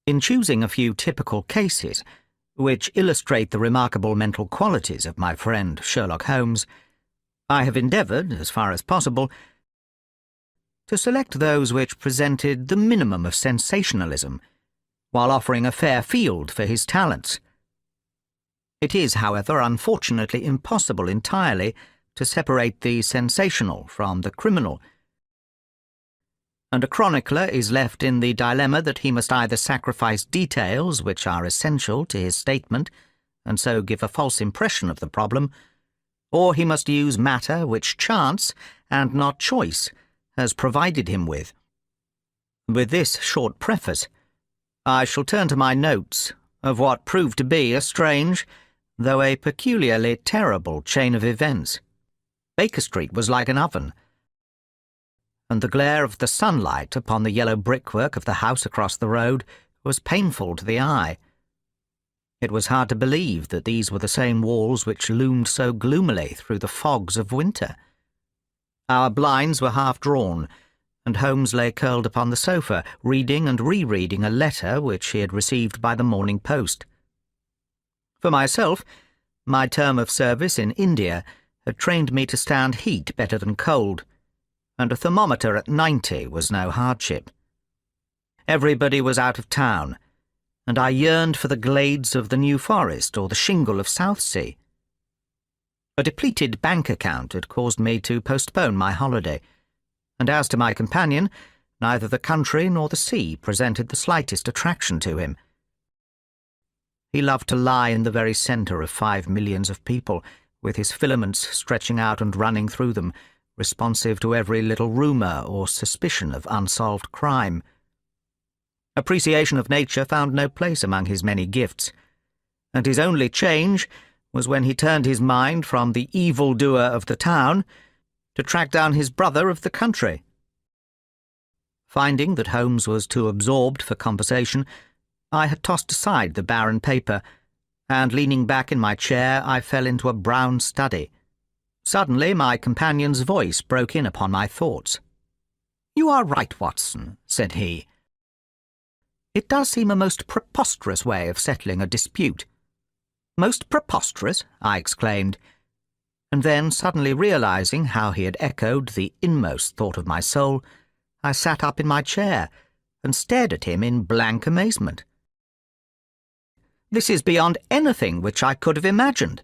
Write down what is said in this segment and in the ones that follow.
In choosing a few typical cases, which illustrate the remarkable mental qualities of my friend Sherlock Holmes, I have endeavoured, as far as possible, to select those which presented the minimum of sensationalism, while offering a fair field for his talents. It is, however, unfortunately impossible entirely to separate the sensational from the criminal, and a chronicler is left in the dilemma that he must either sacrifice details which are essential to his statement, and so give a false impression of the problem, or he must use matter which chance, and not choice, has provided him with. With this short preface, I shall turn to my notes of what proved to be a strange, though a peculiarly terrible chain of events. Baker Street was like an oven, and the glare of the sunlight upon the yellow brickwork of the house across the road was painful to the eye. It was hard to believe that these were the same walls which loomed so gloomily through the fogs of winter. Our blinds were half drawn, and Holmes lay curled upon the sofa, reading and rereading a letter which he had received by the morning post. For myself, my term of service in India had trained me to stand heat better than cold, and a thermometer at 90 was no hardship. Everybody was out of town, and I yearned for the glades of the New Forest or the shingle of Southsea. A depleted bank account had caused me to postpone my holiday, and as to my companion, neither the country nor the sea presented the slightest attraction to him. He loved to lie in the very centre of 5 millions of people, with his filaments stretching out and running through them, responsive to every little rumour or suspicion of unsolved crime. Appreciation of nature found no place among his many gifts, and his only change was when he turned his mind from the evil-doer of the town to track down his brother of the country. Finding that Holmes was too absorbed for conversation, I had tossed aside the barren paper, and leaning back in my chair I fell into a brown study. Suddenly my companion's voice broke in upon my thoughts. "You are right, Watson," said he. "It does seem a most preposterous way of settling a dispute." "Most preposterous?" I exclaimed, and then, suddenly realizing how he had echoed the inmost thought of my soul, I sat up in my chair and stared at him in blank amazement. "This is beyond anything which I could have imagined."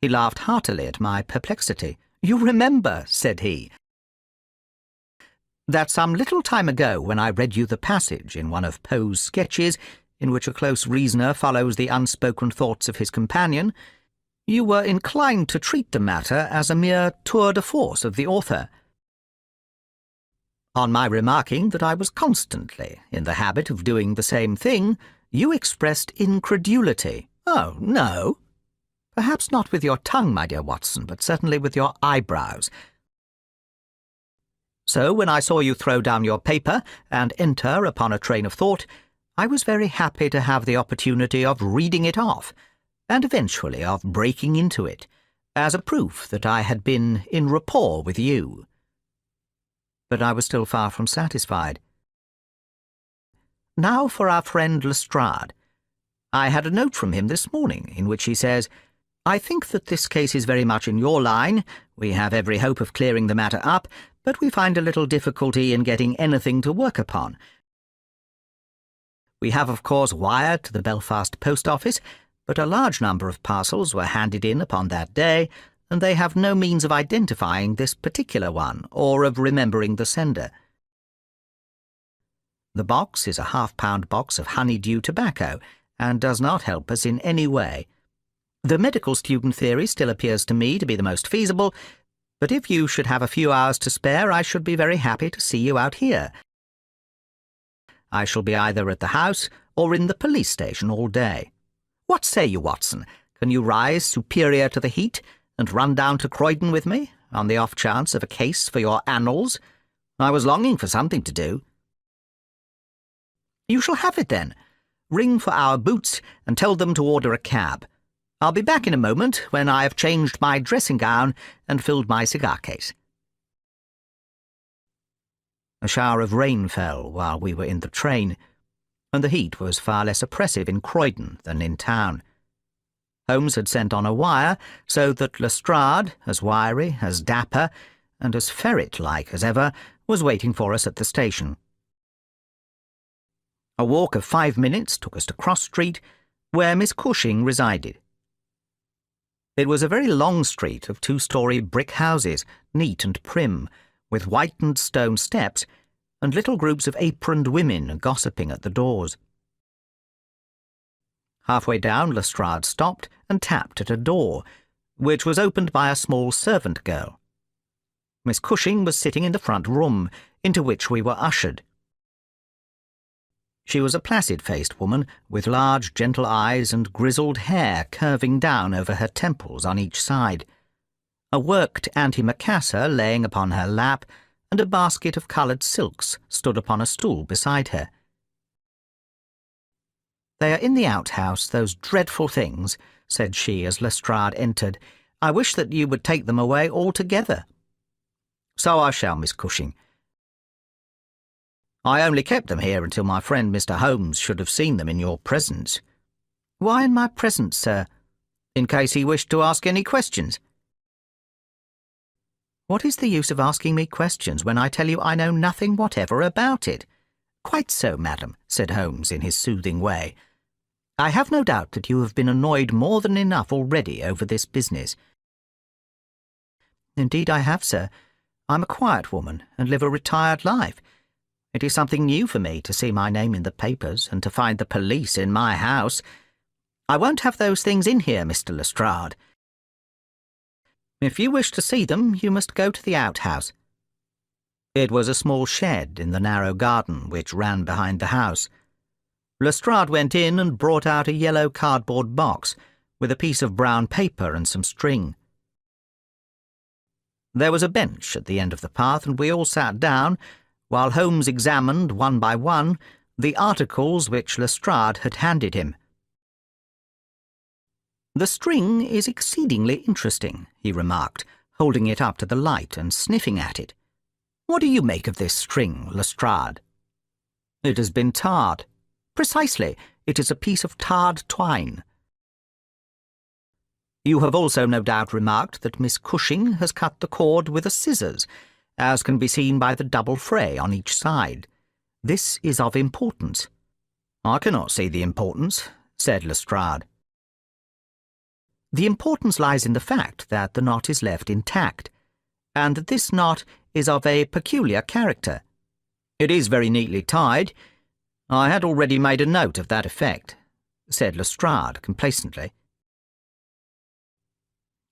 He laughed heartily at my perplexity. "You remember," said he, "that some little time ago, when I read you the passage in one of Poe's sketches in which a close reasoner follows the unspoken thoughts of his companion, you were inclined to treat the matter as a mere tour de force of the author. On my remarking that I was constantly in the habit of doing the same thing, you expressed incredulity." "Oh, no." "Perhaps not with your tongue, my dear Watson, but certainly with your eyebrows. So when I saw you throw down your paper and enter upon a train of thought, I was very happy to have the opportunity of reading it off, and eventually of breaking into it, as a proof that I had been in rapport with you." But I was still far from satisfied. Now for our friend Lestrade. I had a note from him this morning in which he says, "I think that this case is very much in your line. We have every hope of clearing the matter up, but we find a little difficulty in getting anything to work upon. We have, of course, wired to the Belfast post office, but a large number of parcels were handed in upon that day, and they have no means of identifying this particular one, or of remembering the sender. The box is a half-pound box of honeydew tobacco, and does not help us in any way. The medical student theory still appears to me to be the most feasible, but if you should have a few hours to spare, I should be very happy to see you out here. I shall be either at the house or in the police station all day. What say you, Watson? Can you rise superior to the heat and run down to Croydon with me, on the off chance of a case for your annals? I was longing for something to do." "You shall have it, then. Ring for our boots and tell them to order a cab. I'll be back in a moment when I have changed my dressing-gown and filled my cigar-case." A shower of rain fell while we were in the train, and the heat was far less oppressive in Croydon than in town. Holmes had sent on a wire so that Lestrade, as wiry, as dapper, and as ferret-like as ever, was waiting for us at the station. A walk of 5 minutes took us to Cross Street, where Miss Cushing resided. It was a very long street of 2-storey brick houses, neat and prim, with whitened stone steps, and little groups of aproned women gossiping at the doors. Halfway down, Lestrade stopped and tapped at a door, which was opened by a small servant girl. Miss Cushing was sitting in the front room, into which we were ushered. She was a placid-faced woman, with large, gentle eyes and grizzled hair curving down over her temples on each side. A worked antimacassar laying upon her lap, and a basket of coloured silks stood upon a stool beside her. "They are in the outhouse, those dreadful things," said she as Lestrade entered. "I wish that you would take them away altogether." "So I shall, Miss Cushing. I only kept them here until my friend Mr. Holmes should have seen them in your presence." "Why in my presence, sir?" "In case he wished to ask any questions." "What is the use of asking me questions when I tell you I know nothing whatever about it?" "Quite so, madam," said Holmes in his soothing way. "I have no doubt that you have been annoyed more than enough already over this business." "Indeed I have, sir. I'm a quiet woman and live a retired life. It is something new for me to see my name in the papers and to find the police in my house. I won't have those things in here, Mr. Lestrade. If you wish to see them, you must go to the outhouse." It was a small shed in the narrow garden which ran behind the house. Lestrade went in and brought out a yellow cardboard box with a piece of brown paper and some string. There was a bench at the end of the path, and we all sat down, while Holmes examined, one by one, the articles which Lestrade had handed him. "The string is exceedingly interesting," he remarked, holding it up to the light and sniffing at it. "What do you make of this string, Lestrade?" "It has been tarred." "Precisely. It is a piece of tarred twine." "You have also no doubt remarked that Miss Cushing has cut the cord with a scissors, as can be seen by the double fray on each side. This is of importance." "I cannot see the importance," said Lestrade. "The importance lies in the fact that the knot is left intact, and that this knot is of a peculiar character. It is very neatly tied. I had already made a note of that effect," said Lestrade complacently.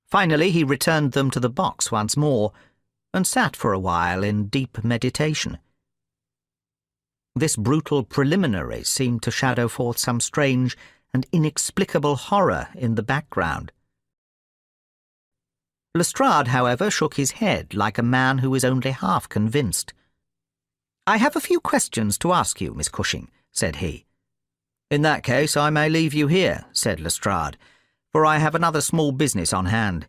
Finally he returned them to the box once more, and sat for a while in deep meditation. This brutal preliminary seemed to shadow forth some strange and inexplicable horror in the background. Lestrade, however, shook his head like a man who is only half convinced. "I have a few questions to ask you, Miss Cushing," said he. "In that case I may leave you here," said Lestrade, "for I have another small business on hand.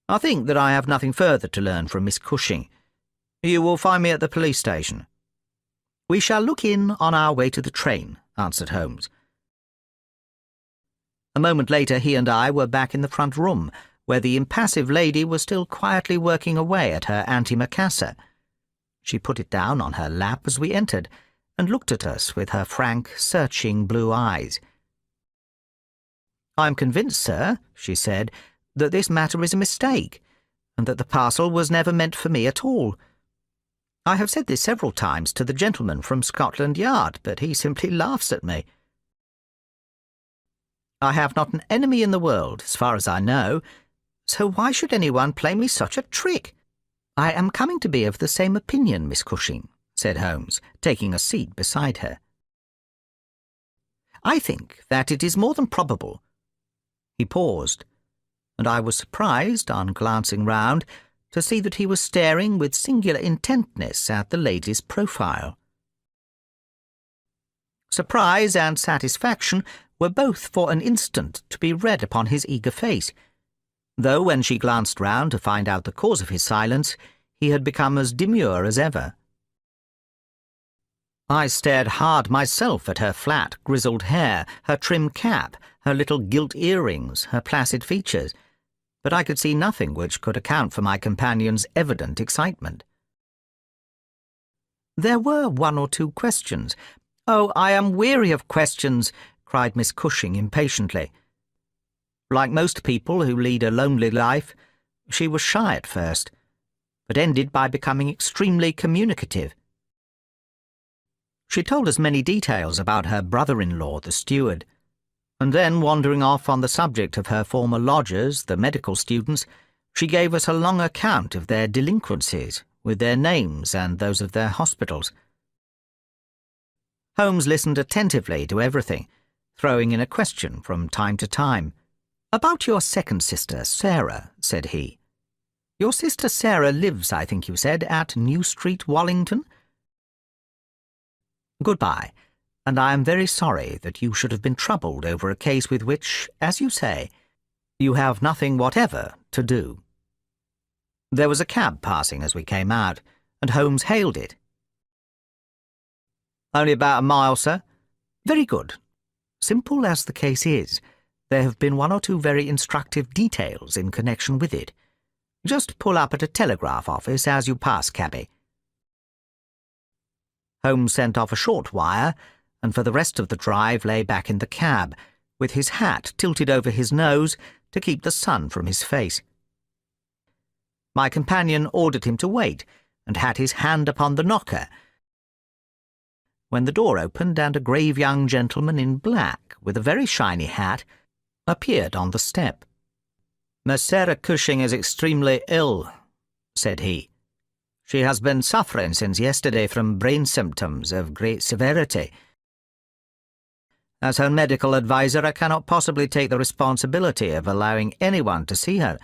I think that I have nothing further to learn from Miss Cushing. You will find me at the police station." "We shall look in on our way to the train," answered Holmes. A moment later he and I were back in the front room, where the impassive lady was still quietly working away at her antimacassar. She put it down on her lap as we entered, and looked at us with her frank, searching blue eyes. "I am convinced, sir," she said, "that this matter is a mistake, and that the parcel was never meant for me at all. I have said this several times to the gentleman from Scotland Yard, but he simply laughs at me. I have not an enemy in the world, as far as I know, so why should anyone play me such a trick?" "I am coming to be of the same opinion, Miss Cushing," said Holmes, taking a seat beside her. "I think that it is more than probable." He paused, and I was surprised, on glancing round, to see that he was staring with singular intentness at the lady's profile. Surprise and satisfaction were both for an instant to be read upon his eager face, though when she glanced round to find out the cause of his silence, he had become as demure as ever. I stared hard myself at her flat, grizzled hair, her trim cap, her little gilt earrings, her placid features, but I could see nothing which could account for my companion's evident excitement. There were one or two questions. "Oh, I am weary of questions," cried Miss Cushing impatiently. Like most people who lead a lonely life, she was shy at first, but ended by becoming extremely communicative. She told us many details about her brother-in-law, the steward, and then, wandering off on the subject of her former lodgers, the medical students, she gave us a long account of their delinquencies, with their names and those of their hospitals. Holmes listened attentively to everything, throwing in a question from time to time. "About your second sister, Sarah," said he. "Your sister Sarah lives, I think you said, at New Street, Wallington?" "Goodbye, and I am very sorry that you should have been troubled over a case with which, as you say, you have nothing whatever to do." There was a cab passing as we came out, and Holmes hailed it. "Only about a mile, sir." "Very good. Simple as the case is, there have been one or two very instructive details in connection with it. Just pull up at a telegraph office as you pass, cabby." Holmes sent off a short wire, and for the rest of the drive lay back in the cab, with his hat tilted over his nose to keep the sun from his face. My companion ordered him to wait, and had his hand upon the knocker, when the door opened and a grave young gentleman in black, with a very shiny hat, appeared on the step. "Miss Sarah Cushing is extremely ill," said he. "She has been suffering since yesterday from brain symptoms of great severity. As her medical adviser, I cannot possibly take the responsibility of allowing anyone to see her."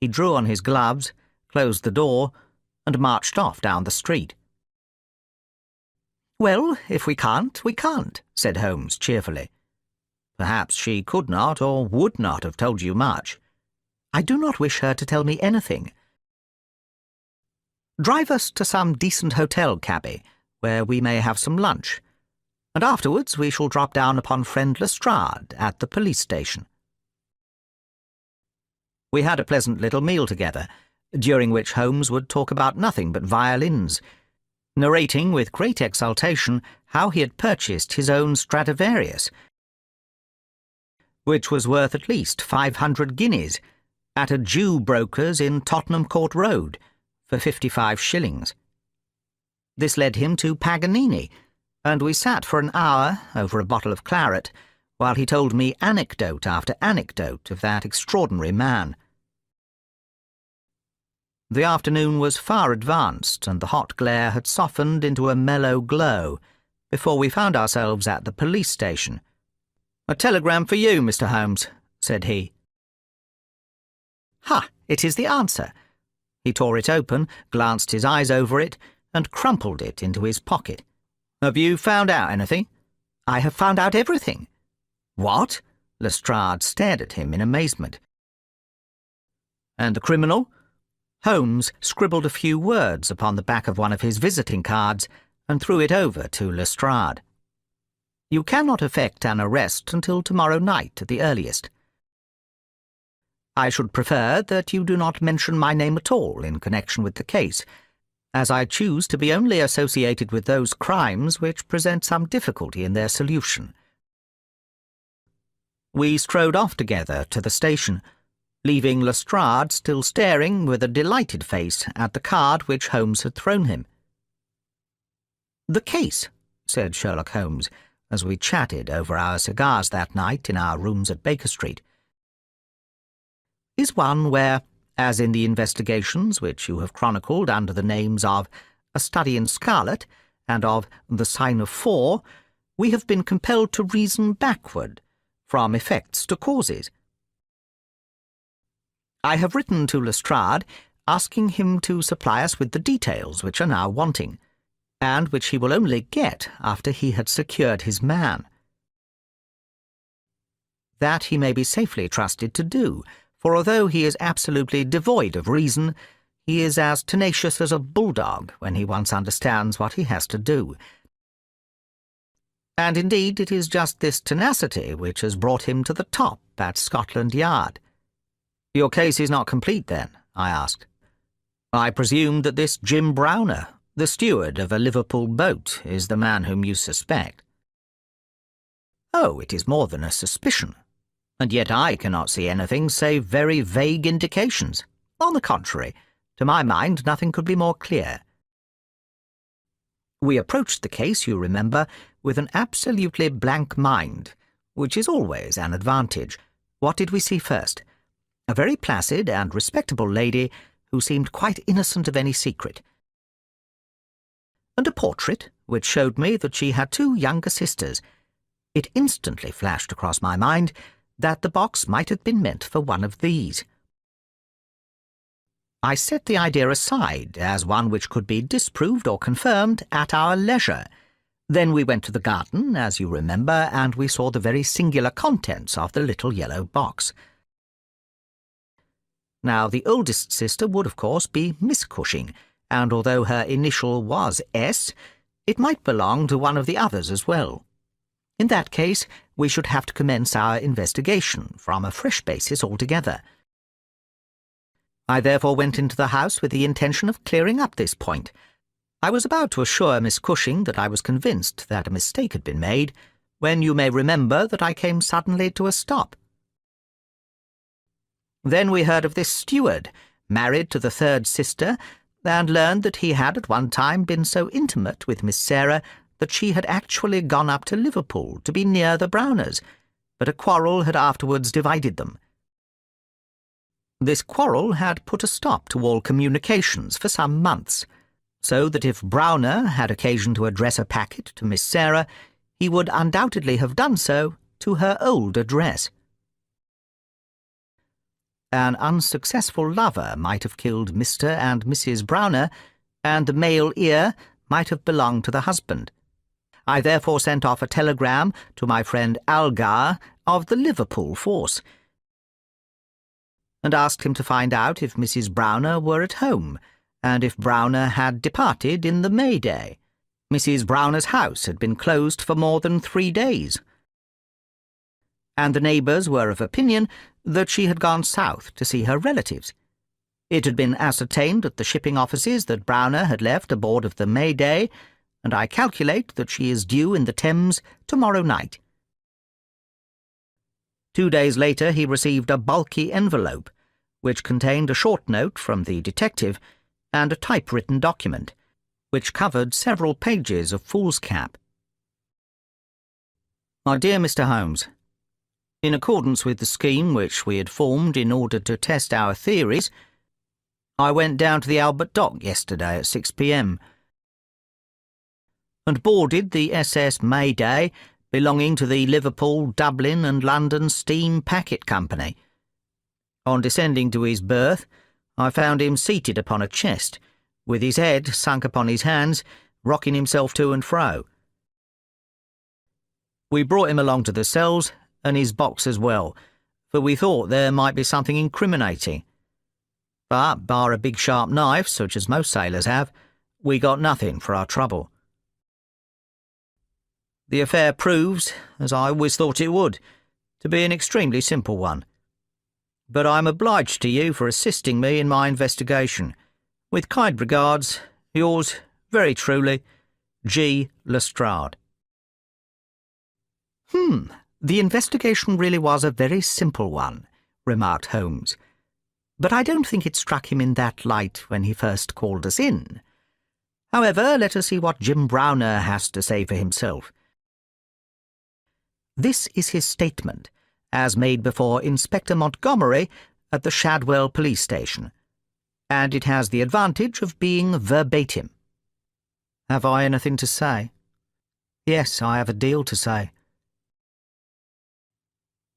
He drew on his gloves, closed the door, and marched off down the street. "Well, if we can't, we can't," said Holmes cheerfully. "Perhaps she could not or would not have told you much." "I do not wish her to tell me anything." "Drive us to some decent hotel, cabby, where we may have some lunch, and afterwards we shall drop down upon friend Lestrade at the police station." We had a pleasant little meal together, during which Holmes would talk about nothing but violins, narrating with great exultation how he had purchased his own Stradivarius, which was worth at least 500 guineas, at a Jew broker's in Tottenham Court Road, for 55 shillings. This led him to Paganini, and we sat for an hour over a bottle of claret, while he told me anecdote after anecdote of that extraordinary man. The afternoon was far advanced, and the hot glare had softened into a mellow glow before we found ourselves at the police station. "A telegram for you, Mr. Holmes," said he. "Ha! It is the answer." He tore it open, glanced his eyes over it, and crumpled it into his pocket. "Have you found out anything?" "I have found out everything." "What?" Lestrade stared at him in amazement. "And the criminal?" Holmes scribbled a few words upon the back of one of his visiting cards and threw it over to Lestrade. "You cannot effect an arrest until tomorrow night at the earliest. I should prefer that you do not mention my name at all in connection with the case, as I choose to be only associated with those crimes which present some difficulty in their solution." We strode off together to the station, leaving Lestrade still staring with a delighted face at the card which Holmes had thrown him. "The case," said Sherlock Holmes, as we chatted over our cigars that night in our rooms at Baker Street, "is one where, as in the investigations which you have chronicled under the names of A Study in Scarlet and of The Sign of Four, we have been compelled to reason backward, from effects to causes. I have written to Lestrade, asking him to supply us with the details which are now wanting, and which he will only get after he had secured his man. That he may be safely trusted to do, for although he is absolutely devoid of reason, he is as tenacious as a bulldog when he once understands what he has to do, And indeed it is just this tenacity which has brought him to the top at Scotland Yard. Your case is not complete, then? I asked. I presume that this Jim Browner, the steward of a Liverpool boat, is the man whom you suspect. Oh, it is more than a suspicion. And yet I cannot see anything save very vague indications. On the contrary, to my mind nothing could be more clear. We approached the case, you remember, with an absolutely blank mind, which is always an advantage. What did we see first? A very placid and respectable lady who seemed quite innocent of any secret, and a portrait which showed me that she had two younger sisters. It instantly flashed across my mind that the box might have been meant for one of these. I set the idea aside as one which could be disproved or confirmed at our leisure. Then we went to the garden, as you remember, and we saw the very singular contents of the little yellow box. Now, the oldest sister would, of course, be Miss Cushing, and although her initial was S, it might belong to one of the others as well. In that case, we should have to commence our investigation from a fresh basis altogether. I therefore went into the house with the intention of clearing up this point. I was about to assure Miss Cushing that I was convinced that a mistake had been made, when you may remember that I came suddenly to a stop. Then we heard of this steward, married to the third sister, and learned that he had at one time been so intimate with Miss Sarah that she had actually gone up to Liverpool to be near the Browners, but a quarrel had afterwards divided them. This quarrel had put a stop to all communications for some months, so that if Browner had occasion to address a packet to Miss Sarah, he would undoubtedly have done so to her old address. An unsuccessful lover might have killed Mr. and Mrs. Browner, and the male ear might have belonged to the husband. I therefore sent off a telegram to my friend Algar of the Liverpool force, and asked him to find out if Mrs. Browner were at home, and if Browner had departed in the May Day. Mrs. Browner's house had been closed for more than 3 days, and the neighbours were of opinion that she had gone south to see her relatives. It had been ascertained at the shipping offices that Browner had left aboard of the May Day, and I calculate that she is due in the Thames tomorrow night. 2 days later he received a bulky envelope, which contained a short note from the detective and a typewritten document, which covered several pages of foolscap. My dear Mr. Holmes, in accordance with the scheme which we had formed in order to test our theories, I went down to the Albert Dock yesterday at 6 p.m. and boarded the SS Mayday belonging to the Liverpool, Dublin and London Steam Packet Company. On descending to his berth, I found him seated upon a chest, with his head sunk upon his hands, rocking himself to and fro. We brought him along to the cells, and his box as well, for we thought there might be something incriminating. But, bar a big sharp knife, such as most sailors have, we got nothing for our trouble. The affair proves, as I always thought it would, to be an extremely simple one. But I am obliged to you for assisting me in my investigation. With kind regards, yours, very truly, G. Lestrade. The investigation really was a very simple one, remarked Holmes. But I don't think it struck him in that light when he first called us in. However, let us see what Jim Browner has to say for himself. This is his statement, as made before Inspector Montgomery at the Shadwell police station, and it has the advantage of being verbatim. Have I anything to say? Yes, I have a deal to say.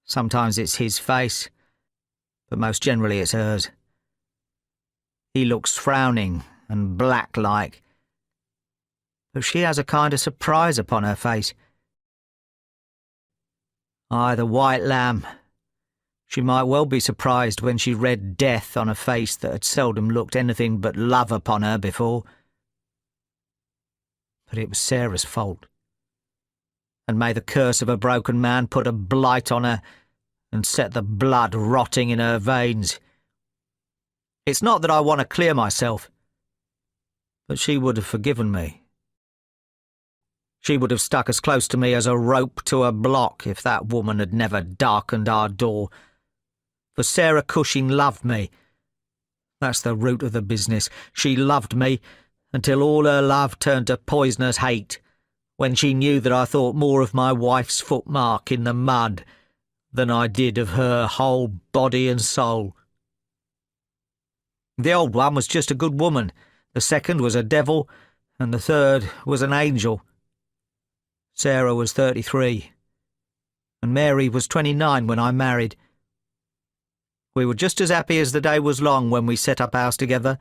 Sometimes it's his face, but most generally it's hers. He looks frowning and black-like, but she has a kind of surprise upon her face. Aye, the white lamb. She might well be surprised when she read death on a face that had seldom looked anything but love upon her before. But it was Sarah's fault. and may the curse of a broken man put a blight on her and set the blood rotting in her veins. It's not that I want to clear myself, but she would have forgiven me. She would have stuck as close to me as a rope to a block if that woman had never darkened our door. For Sarah Cushing loved me. That's the root of the business. She loved me until all her love turned to poisonous hate, when she knew that I thought more of my wife's footmark in the mud than I did of her whole body and soul. The old one was just a good woman, the second was a devil, and the third was an angel. Sarah was 33, and Mary was 29 when I married. We were just as happy as the day was long when we set up house together,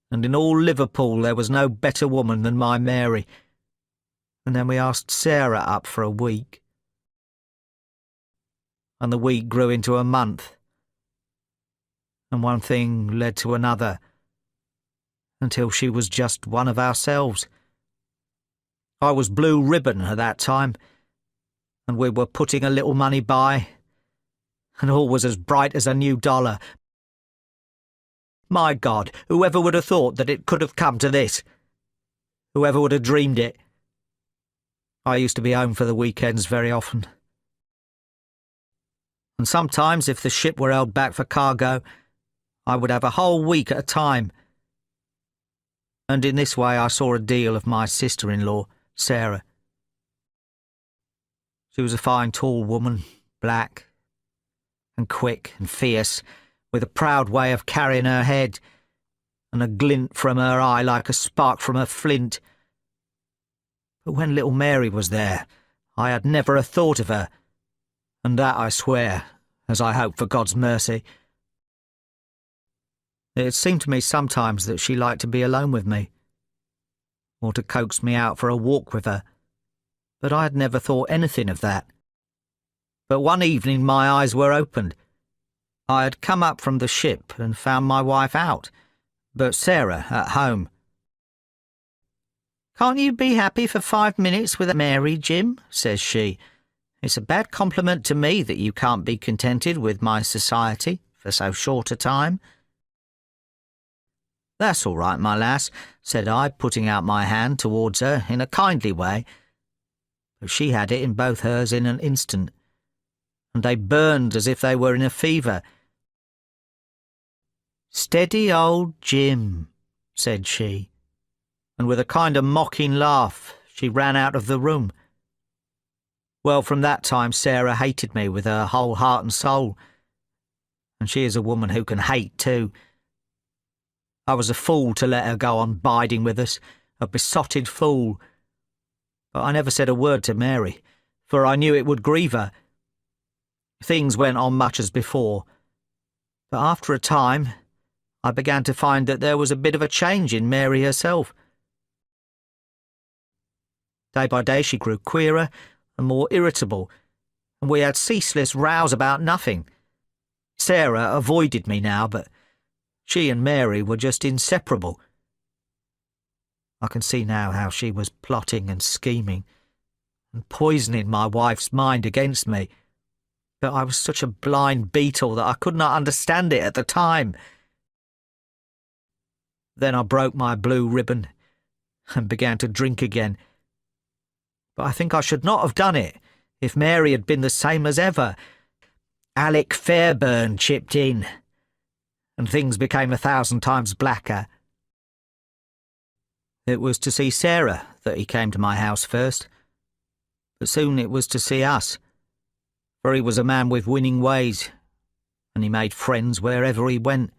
and in all Liverpool there was no better woman than my Mary. And then we asked Sarah up for a week. And the week grew into a month. And one thing led to another, until she was just one of ourselves. I was blue ribbon at that time, and we were putting a little money by, and all was as bright as a new dollar. My God, whoever would have thought that it could have come to this? Whoever would have dreamed it? I used to be home for the weekends very often. And sometimes, if the ship were held back for cargo, I would have a whole week at a time. And in this way I saw a deal of my sister-in-law, Sarah. She was a fine tall woman, black and quick and fierce, with a proud way of carrying her head, and a glint from her eye like a spark from a flint. But when little Mary was there, I had never a thought of her, and that I swear, as I hope for God's mercy. It seemed to me sometimes that she liked to be alone with me, or to coax me out for a walk with her, but I had never thought anything of that. But one evening my eyes were opened. I had come up from the ship and found my wife out, but Sarah at home. "Can't you be happy for 5 minutes with Mary, Jim?" says she. "It's a bad compliment to me that you can't be contented with my society for so short a time." "That's all right, my lass," said I, putting out my hand towards her in a kindly way. But she had it in both hers in an instant, and they burned as if they were in a fever. "Steady, old Jim," said she, and with a kind of mocking laugh she ran out of the room. Well, from that time Sarah hated me with her whole heart and soul, and she is a woman who can hate too. I was a fool to let her go on biding with us, a besotted fool. But I never said a word to Mary, for I knew it would grieve her. Things went on much as before, but after a time I began to find that there was a bit of a change in Mary herself. Day by day she grew queerer and more irritable, and we had ceaseless rows about nothing. Sarah avoided me now, but she and Mary were just inseparable. I can see now how she was plotting and scheming and poisoning my wife's mind against me, but I was such a blind beetle that I could not understand it at the time. Then I broke my blue ribbon and began to drink again. But I think I should not have done it if Mary had been the same as ever. Alec Fairburn chipped in, and things became 1,000 times blacker. It was to see Sarah that he came to my house first, but soon it was to see us, for he was a man with winning ways, and he made friends wherever he went.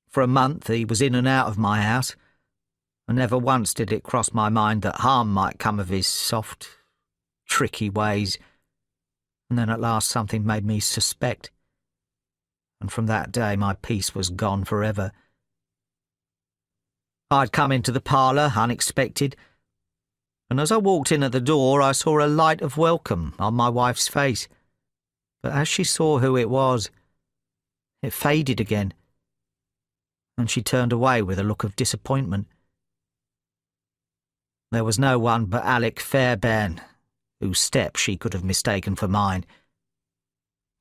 For a month he was in and out of my house, and never once did it cross my mind that harm might come of his soft, tricky ways. And then at last something made me suspect, and from that day my peace was gone forever. I'd come into the parlour unexpected, and as I walked in at the door I saw a light of welcome on my wife's face. But as she saw who it was, it faded again, and she turned away with a look of disappointment. There was no one but Alec Fairbairn, whose step she could have mistaken for mine.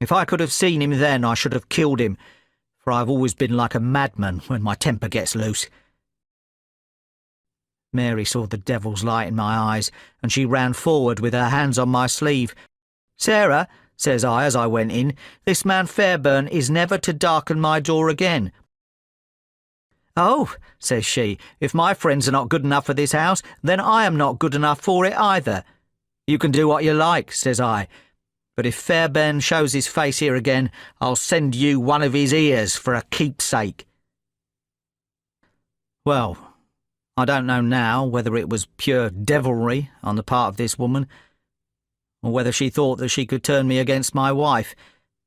If I could have seen him then, I should have killed him, for I've always been like a madman when my temper gets loose. Mary saw the devil's light in my eyes, and she ran forward with her hands on my sleeve. "Sarah," says I as I went in, "this man Fairbairn is never to darken my door again." "Oh," says she, "if my friends are not good enough for this house, then I am not good enough for it either." "You can do what you like," says I, "but if Fairbairn shows his face here again, I'll send you one of his ears for a keepsake." Well, I don't know now whether it was pure devilry on the part of this woman, or whether she thought that she could turn me against my wife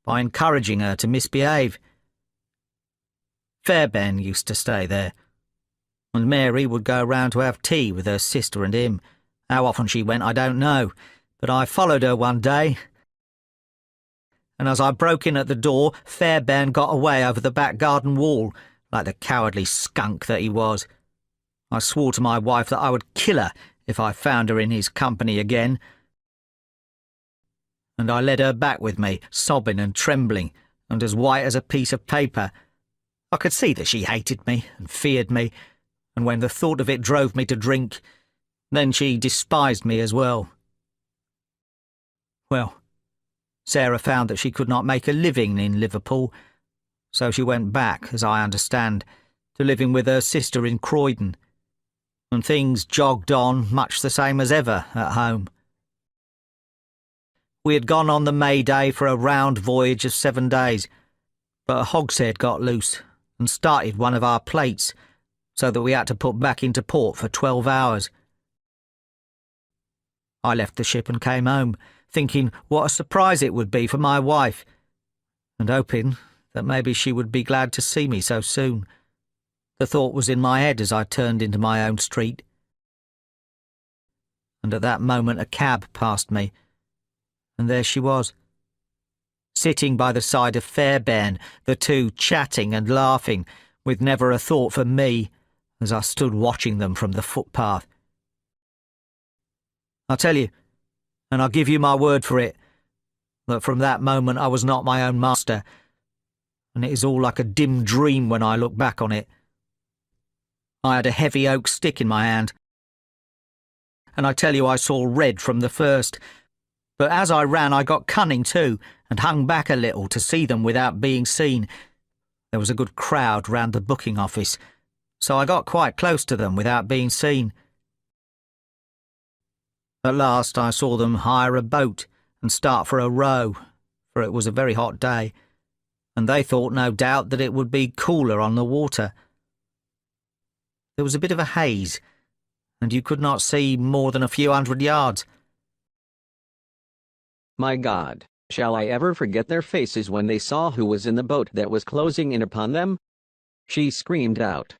by encouraging her to misbehave. Fairbairn used to stay there, and Mary would go round to have tea with her sister and him. How often she went I don't know, but I followed her one day, and as I broke in at the door, Fairbairn got away over the back garden wall, like the cowardly skunk that he was. I swore to my wife that I would kill her if I found her in his company again, and I led her back with me, sobbing and trembling, and as white as a piece of paper. I could see that she hated me and feared me, and when the thought of it drove me to drink, then she despised me as well. Well, Sarah found that she could not make a living in Liverpool, so she went back, as I understand, to living with her sister in Croydon, and things jogged on much the same as ever at home. We had gone on the May Day for a round voyage of 7 days, but a hogshead got loose and started one of our plates, so that we had to put back into port for 12 hours. I left the ship and came home, thinking what a surprise it would be for my wife, and hoping that maybe she would be glad to see me so soon. The thought was in my head as I turned into my own street. And at that moment a cab passed me, and there she was, sitting by the side of Fairbairn, the two chatting and laughing, with never a thought for me, as I stood watching them from the footpath. I tell you, and I'll give you my word for it, that from that moment I was not my own master, and it is all like a dim dream when I look back on it. I had a heavy oak stick in my hand, and I tell you I saw red from the first, but as I ran I got cunning too, and hung back a little to see them without being seen. There was a good crowd round the booking office, so I got quite close to them without being seen. At last I saw them hire a boat and start for a row, for it was a very hot day, and they thought no doubt that it would be cooler on the water. There was a bit of a haze, and you could not see more than a few 100 yards. My God, shall I ever forget their faces when they saw who was in the boat that was closing in upon them? She screamed out.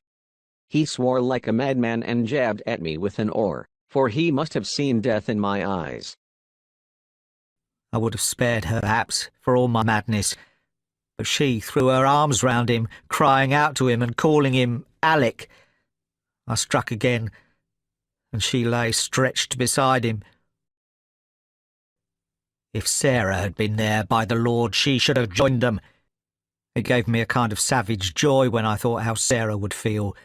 He swore like a madman and jabbed at me with an oar, for he must have seen death in my eyes. I would have spared her, perhaps, for all my madness, but she threw her arms round him, crying out to him and calling him Alec. I struck again, and she lay stretched beside him. If Sarah had been there, by the Lord, she should have joined them. It gave me a kind of savage joy when I thought how Sarah would feel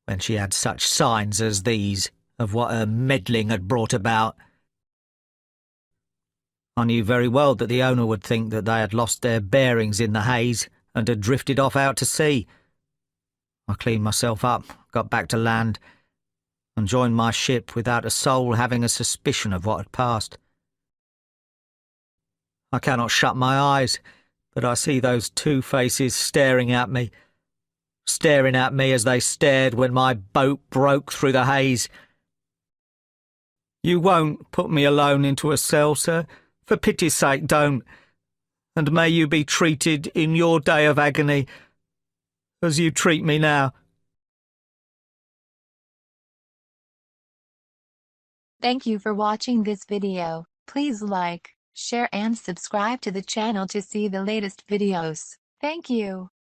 when she had such signs as these of what her meddling had brought about. I knew very well that the owner would think that they had lost their bearings in the haze and had drifted off out to sea. I cleaned myself up, got back to land, and joined my ship without a soul having a suspicion of what had passed. I cannot shut my eyes, but I see those two faces staring at me as they stared when my boat broke through the haze. "You won't put me alone into a cell, sir? For pity's sake, don't. And may you be treated in your day of agony as you treat me now." Thank you for watching this video. Please like, share and subscribe to the channel to see the latest videos. Thank you.